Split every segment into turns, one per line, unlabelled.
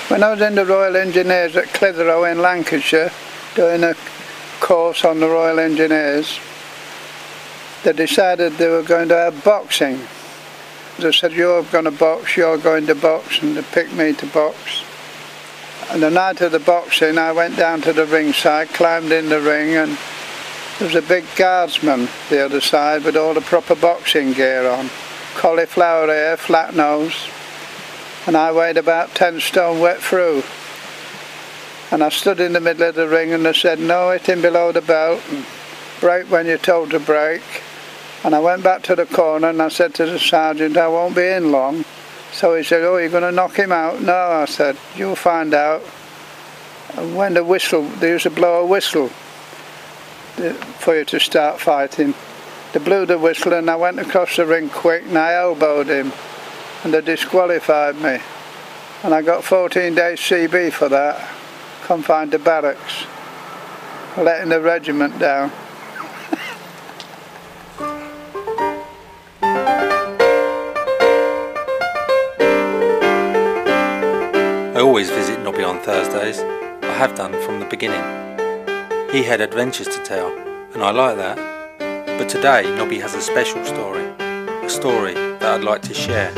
When I was in the Royal Engineers at Clitheroe in Lancashire, doing a course on the Royal Engineers, they decided they were going to have boxing. They said, you're going to box, you're going to box, and they picked me to box. And the night of the boxing, I went down to the ringside, climbed in the ring, and there was a big guardsman the other side with all the proper boxing gear on. Cauliflower hair, flat nose, and I weighed about 10 stone wet through. And I stood in the middle of the ring and they said, no hitting below the belt, and break when you're told to break. And I went back to the corner and I said to the sergeant, I won't be in long. So he said, oh, you're going to knock him out? No, I said, you'll find out. And when the whistle, they used to blow a whistle for you to start fighting. They blew the whistle and I went across the ring quick and I elbowed him. And they disqualified me. And I got 14 days CB for that. Confined to barracks. Letting the regiment down.
I always visit Nobby on Thursdays. I have done from the beginning. He had adventures to tell, and I like that. But today, Nobby has a special story. A story that I'd like to share.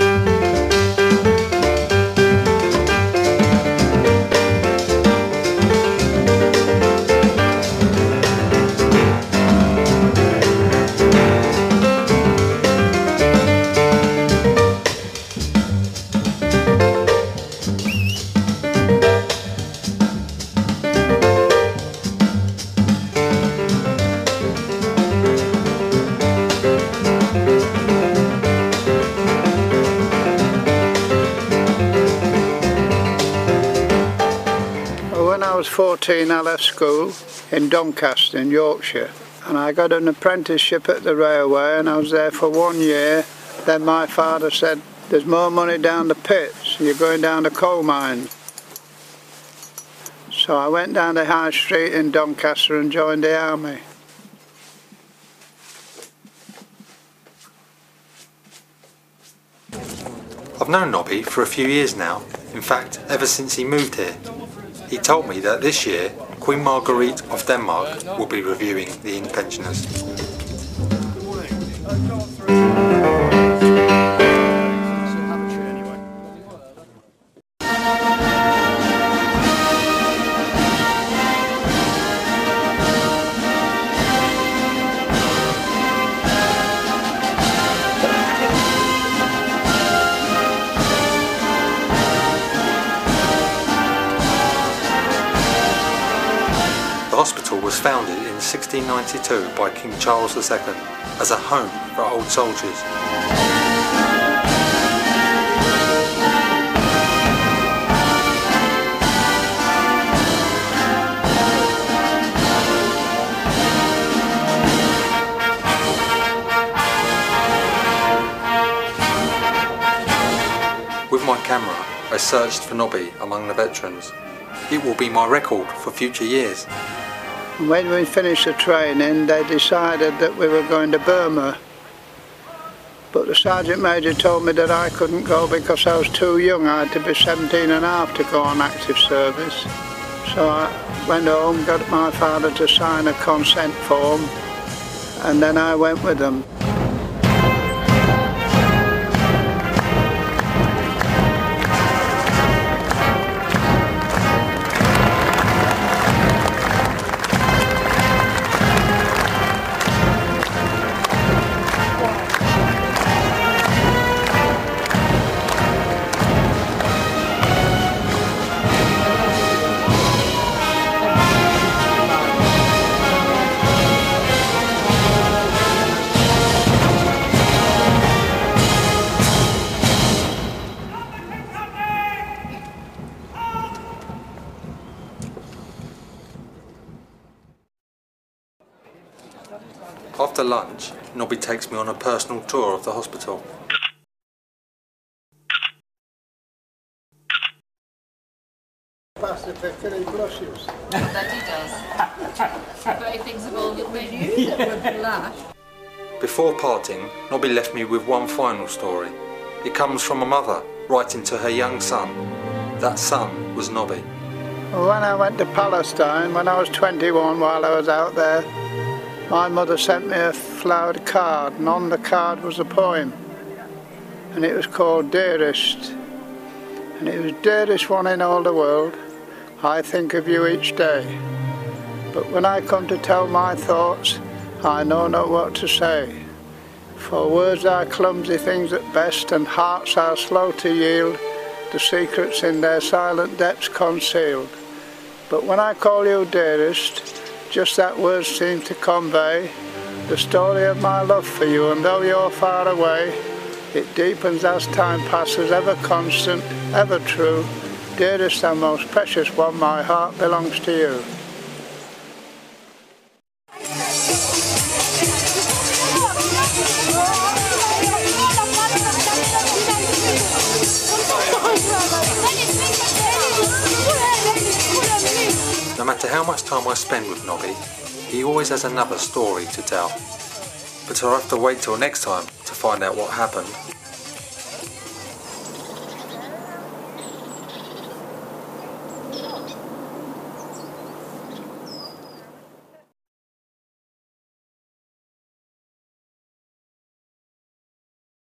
When I was 14, I left school in Doncaster in Yorkshire, and I got an apprenticeship at the railway, and I was there for 1 year. Then my father said, there's more money down the pits, you're going down the coal mines. So I went down the High Street in Doncaster and joined the army.
I've known Nobby for a few years now, in fact ever since he moved here. He told me that this year Queen Marguerite of Denmark will be reviewing the Inn pensioners. The hospital was founded in 1692 by King Charles II as a home for old soldiers. With my camera, I searched for Nobby among the veterans. It will be my record for future years.
When we finished the training, they decided that we were going to Burma. But the Sergeant Major told me that I couldn't go because I was too young. I had to be 17 and a half to go on active service. So I went home, got my father to sign a consent form, and then I went with them.
After lunch, Nobby takes me on a personal tour of the hospital.
Past if they're blushes.
That he does. But he thinks of all the things that would laugh.
Before parting, Nobby left me with one final story. It comes from a mother writing to her young son. That son was Nobby.
When I went to Palestine, when I was 21, while I was out there, my mother sent me a flowered card, and on the card was a poem, and it was called Dearest, and it was dearest one in all the world, I think of you each day, but when I come to tell my thoughts, I know not what to say, for words are clumsy things at best, and hearts are slow to yield the secrets in their silent depths concealed. But when I call you dearest, just that word seems to convey the story of my love for you, and though you're far away, it deepens as time passes, ever constant, ever true. Dearest and most precious one, my heart belongs to you.
No matter how much time I spend with Nobby, he always has another story to tell. But I'll have to wait till next time to find out what happened.